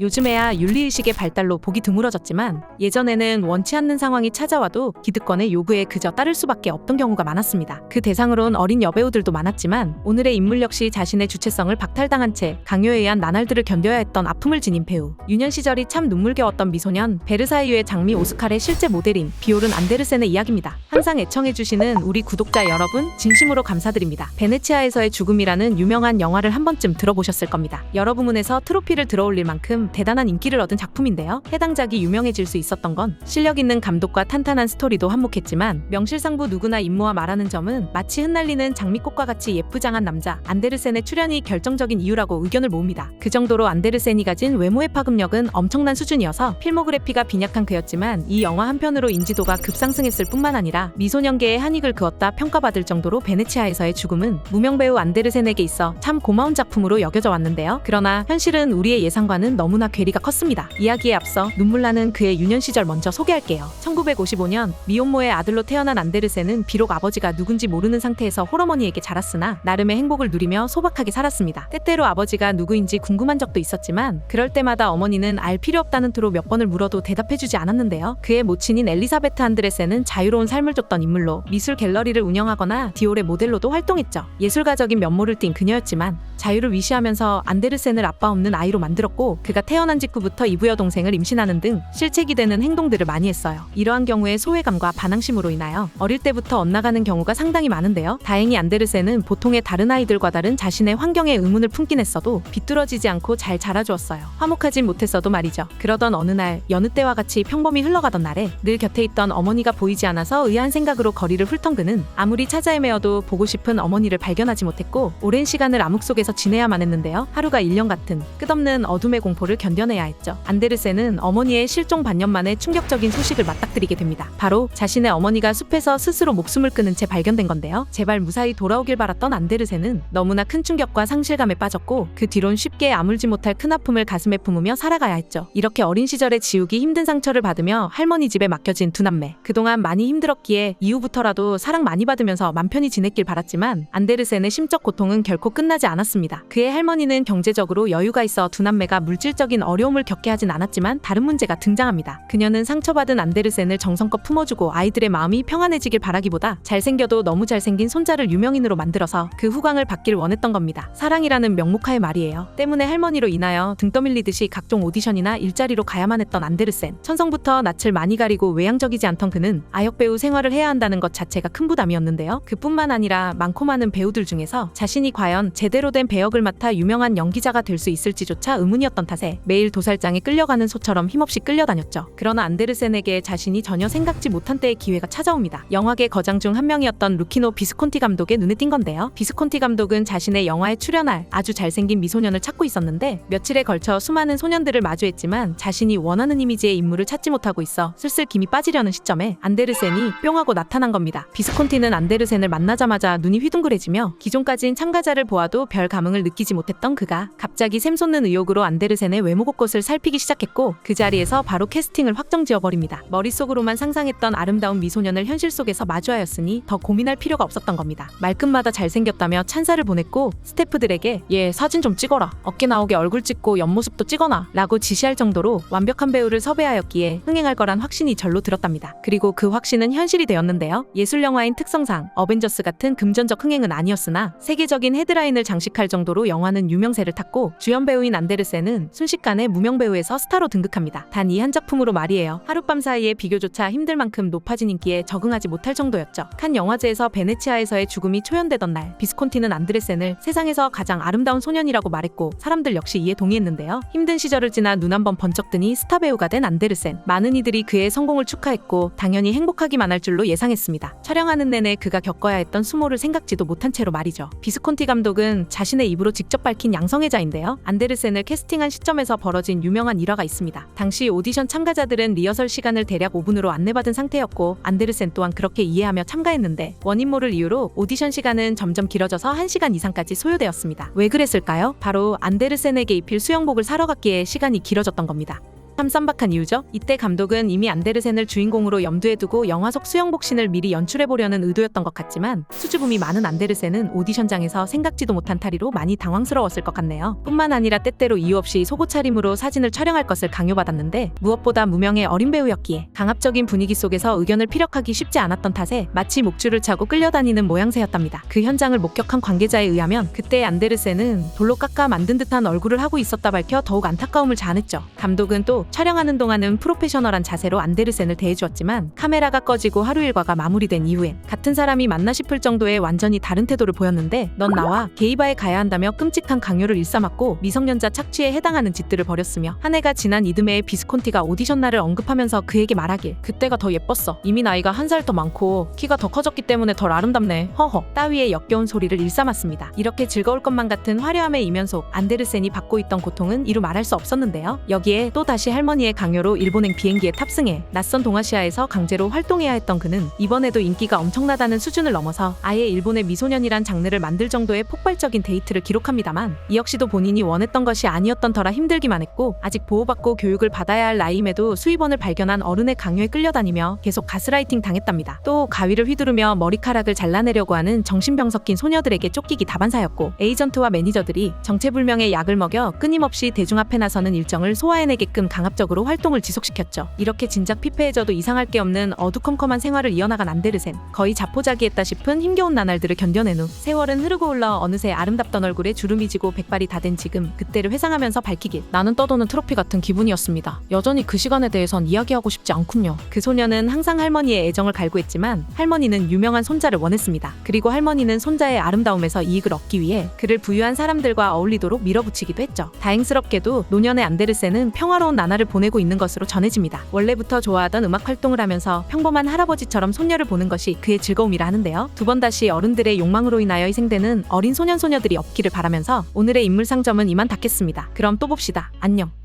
요즘에야 윤리의식의 발달로 보기 드물어졌지만 예전에는 원치 않는 상황이 찾아와도 기득권의 요구에 그저 따를 수밖에 없던 경우가 많았습니다. 그 대상으론 어린 여배우들도 많았지만 오늘의 인물 역시 자신의 주체성을 박탈당한 채 강요에 의한 나날들을 견뎌야 했던 아픔을 지닌 배우. 유년 시절이 참 눈물겨웠던 미소년 베르사유의 장미 오스칼의 실제 모델인 비오른 안데르센의 이야기입니다. 항상 애청해주시는 우리 구독자 여러분 진심으로 감사드립니다. 베네치아에서의 죽음이라는 유명한 영화를 한 번쯤 들어보셨을 겁니다. 여러 부문에서 트로피를 들어올릴 만큼 대단한 인기를 얻은 작품인데요. 해당작이 유명해질 수 있었던 건 실력 있는 감독과 탄탄한 스토리도 한몫했지만 명실상부 누구나 임모와 말하는 점은 마치 흩날리는 장미꽃과 같이 예쁘장한 남자 안데르센의 출연이 결정적인 이유라고 의견을 모읍니다. 그 정도로 안데르센이 가진 외모의 파급력은 엄청난 수준이어서 필모그래피가 빈약한 그였지만 이 영화 한 편으로 인지도가 급상승했을 뿐만 아니라 미소년계의 한익을 그었다 평가받을 정도로 베네치아에서의 죽음은 무명 배우 안데르센에게 있어 참 고마운 작품으로 여겨져 왔는데요. 그러나 현실은 우리의 예상과는 너무나 괴리가 컸습니다. 이야기에 앞서 눈물 나는 그의 유년 시절 먼저 소개할게요. 1955년 미혼모의 아들로 태어난 안데르센은 비록 아버지가 누군지 모르는 상태에서 홀어머니에게 자랐으나 나름의 행복을 누리며 소박하게 살았습니다. 때때로 아버지가 누구인지 궁금한 적도 있었지만 그럴 때마다 어머니는 알 필요 없다는 투로 몇 번을 물어도 대답해주지 않았는데요. 그의 모친인 엘리사베트 안데르센은 자유로운 삶을 줬던 인물로 미술 갤러리를 운영하거나 디올의 모델로도 활동했죠. 예술가적인 면모를 띈 그녀였지만 자유를 위시하면서 안데르센을 아빠 없는 아이로 만들었고 그가 태어난 직후부터 이부여 동생을 임신하는 등 실책이 되는 행동들을 많이 했어요. 이러한 경우에 소외감과 반항심으로 인하여 어릴 때부터 엇나가는 경우가 상당히 많은데요. 다행히 안데르센은 보통의 다른 아이들과 다른 자신의 환경에 의문을 품긴 했어도 비뚤어지지 않고 잘 자라주었어요. 화목하진 못했어도 말이죠. 그러던 어느 날 여느 때와 같이 평범히 흘러가던 날에 늘 곁에 있던 어머니가 보이지 않아서 의아한 생각으로 거리를 훑던 그는 아무리 찾아 헤매어도 보고 싶은 어머니를 발견하지 못했고 오랜 시간을 암흑 속에서 지내야만 했는데요. 하루가 1년 같은 끝없는 어둠의 공포를 견뎌내야 했죠. 안데르센은 어머니의 실종 반년 만에 충격적인 소식을 맞닥뜨리게 됩니다. 바로 자신의 어머니가 숲에서 스스로 목숨을 끊은 채 발견된 건데요. 제발 무사히 돌아오길 바랐던 안데르센은 너무나 큰 충격과 상실감에 빠졌고 그 뒤론 쉽게 아물지 못할 큰 아픔을 가슴에 품으며 살아가야 했죠. 이렇게 어린 시절에 지우기 힘든 상처를 받으며 할머니 집에 맡겨진 두 남매. 그동안 많이 힘들었기에 이후부터라도 사랑 많이 받으면서 맘 편히 지냈길 바랐지만 안데르센의 심적 고통은 결코 끝나지 않았습니다. 그의 할머니는 경제적으로 여유가 있어 두 남매가 물질적인 어려움을 겪게 하진 않았지만 다른 문제가 등장합니다. 그녀는 상처받은 안데르센을 정성껏 품어주고 아이들의 마음이 평안해지길 바라기보다 잘생겨도 너무 잘생긴 손자를 유명인으로 만들어서 그 후광을 받길 원했던 겁니다. 사랑이라는 명목하에 말이에요. 때문에 할머니로 인하여 등 떠밀리듯이 각종 오디션이나 일자리로 가야만 했던 안데르센. 천성부터 낯을 많이 가리고 외향적이지 않던 그는 아역배우 생활을 해야 한다는 것 자체가 큰 부담이었는데요. 그뿐만 아니라 많고 많은 배우들 중에서 자신이 과연 제대로 된 배역을 맡아 유명한 연기자가 될 수 있을지조차 의문이었던 탓에 매일 도살장에 끌려가는 소처럼 힘없이 끌려다녔죠. 그러나 안데르센에게 자신이 전혀 생각지 못한 때의 기회가 찾아옵니다. 영화계 거장 중 한 명이었던 루키노 비스콘티 감독의 눈에 띈 건데요. 비스콘티 감독은 자신의 영화에 출연할 아주 잘생긴 미소년을 찾고 있었는데 며칠에 걸쳐 수많은 소년들을 마주했지만 자신이 원하는 이미지의 인물을 찾지 못하고 있어 슬슬 김이 빠지려는 시점에 안데르센이 뿅 하고 나타난 겁니다. 비스콘티는 안데르센을 만나자마자 눈이 휘둥그레지며 기존까진 참가자를 보아도 별 감흥을 느끼지 못했던 그가 갑자기 샘솟는 의욕으로 안데르센의 외모 곳곳을 살피기 시작했고 그 자리에서 바로 캐스팅을 확정지어버립니다. 머릿속으로만 상상했던 아름다운 미소년을 현실 속에서 마주하였으니 더 고민할 필요가 없었던 겁니다. 말끝마다 잘생겼다며 찬사를 보냈고 스태프들에게 얘 사진 좀 찍어라, 어깨 나오게 얼굴 찍고 옆모습도 찍어놔 라고 지시할 정도로 완벽한 배우를 섭외하였기에 흥행할 거란 확신이 절로 들었답니다. 그리고 그 확신은 현실이 되었는데요. 예술영화인 특성상 어벤져스 같은 금전적 흥행은 아니었으나 세계적인 헤드라인을 장식할 정도로 영화는 유명세를 탔고 주연 배우인 안데르센은 순식간에 무명배우에서 스타로 등극합니다. 단 이 한 작품으로 말이에요. 하룻밤 사이에 비교조차 힘들 만큼 높아진 인기에 적응하지 못할 정도였죠. 칸 영화제에서 베네치아에서의 죽음이 초연되던 날 비스콘티는 안데르센을 세상에서 가장 아름다운 소년이라고 말했고 사람들 역시 이에 동의했는데요. 힘든 시절을 지나 눈 한번 번쩍 뜨니 스타 배우가 된 안데르센. 많은 이들이 그의 성공을 축하했고 당연히 행복하기만 할 줄로 예상했습니다. 촬영하는 내내 그가 겪어야 했던 수모를 생각지도 못한 채로 말이죠. 비스콘티 감독은 자신의 입으로 직접 밝힌 양성애자인데요. 안데르센을 캐스팅한 시점에서 벌어진 유명한 일화가 있습니다. 당시 오디션 참가자들은 리허설 시간을 대략 5분으로 안내받은 상태였고 안데르센 또한 그렇게 이해하며 참가했는데 원인 모를 이유로 오디션 시간은 점점 길어져서 1시간 이상까지 소요되었습니다. 왜 그랬을까요? 바로 안데르센에게 입힐 수영복을 사러 갔기에 시간이 길어졌던 겁니다. 참 쌈박한 이유죠. 이때 감독은 이미 안데르센을 주인공으로 염두에 두고 영화 속 수영복신을 미리 연출해보려는 의도였던 것 같지만 수줍음이 많은 안데르센은 오디션장에서 생각지도 못한 탈의로 많이 당황스러웠을 것 같네요. 뿐만 아니라 때때로 이유 없이 속옷 차림으로 사진을 촬영할 것을 강요받았는데 무엇보다 무명의 어린 배우였기에 강압적인 분위기 속에서 의견을 피력하기 쉽지 않았던 탓에 마치 목줄을 차고 끌려다니는 모양새였답니다. 그 현장을 목격한 관계자에 의하면 그때 안데르센은 돌로 깎아 만든 듯한 얼굴을 하고 있었다 밝혀 더욱 안타까움을 자아냈죠. 감독은 또 촬영하는 동안은 프로페셔널한 자세로 안데르센을 대해주었지만 카메라가 꺼지고 하루 일과가 마무리된 이후엔 같은 사람이 맞나 싶을 정도의 완전히 다른 태도를 보였는데 넌 나와 게이바에 가야 한다며 끔찍한 강요를 일삼았고 미성년자 착취에 해당하는 짓들을 벌였으며 한 해가 지난 이듬해에 비스콘티가 오디션 날을 언급하면서 그에게 말하길 그때가 더 예뻤어. 이미 나이가 한 살 더 많고 키가 더 커졌기 때문에 덜 아름답네. 허허 따위의 역겨운 소리를 일삼았습니다. 이렇게 즐거울 것만 같은 화려함의 이면속 안데르센이 받고 있던 고통은 이루 말할 수 없었는데요. 여기에 또 다시 할머니의 강요로 일본행 비행기에 탑승해 낯선 동아시아에서 강제로 활동해야 했던 그는 이번에도 인기가 엄청나다는 수준을 넘어서 아예 일본의 미소년이란 장르를 만들 정도의 폭발적인 데이트를 기록합니다만 이 역시도 본인이 원했던 것이 아니었던 터라 힘들기만 했고 아직 보호받고 교육을 받아야 할 나이임에도 수입원을 발견한 어른의 강요에 끌려다니며 계속 가스라이팅 당했답니다. 또 가위를 휘두르며 머리카락을 잘라내려고 하는 정신병 섞인 소녀들에게 쫓기기 다반사였고 에이전트와 매니저들이 정체불명의 약을 먹여 끊임없이 대중 앞에 나서는 일정을 소화해내게끔 강압적으로 활동을 지속시켰죠. 이렇게 진작 피폐해져도 이상할 게 없는 어두컴컴한 생활을 이어나간 안데르센. 거의 자포자기했다 싶은 힘겨운 나날들을 견뎌낸 후 세월은 흐르고 흘러 어느새 아름답던 얼굴에 주름이 지고 백발이 다 된 지금 그때를 회상하면서 밝히길 나는 떠도는 트로피 같은 기분이었습니다. 여전히 그 시간에 대해선 이야기하고 싶지 않군요. 그 소녀는 항상 할머니의 애정을 갈구했지만 할머니는 유명한 손자를 원했습니다. 그리고 할머니는 손자의 아름다움에서 이익을 얻기 위해 그를 부유한 사람들과 어울리도록 밀어붙이기도 했죠. 다행스럽게도 노년의 안데르센은 평화로운 나날을 보내고 있는 것으로 전해집니다. 원래부터 좋아하던 음악 활동을 하면서 평범한 할아버지처럼 손녀를 보는 것이 그의 즐거움이라 하는데요. 두 번 다시 어른들의 욕망으로 인하여 희생되는 어린 소년소녀들이 없기를 바라면서 오늘의 인물 상점은 이만 닫겠습니다. 그럼 또 봅시다. 안녕.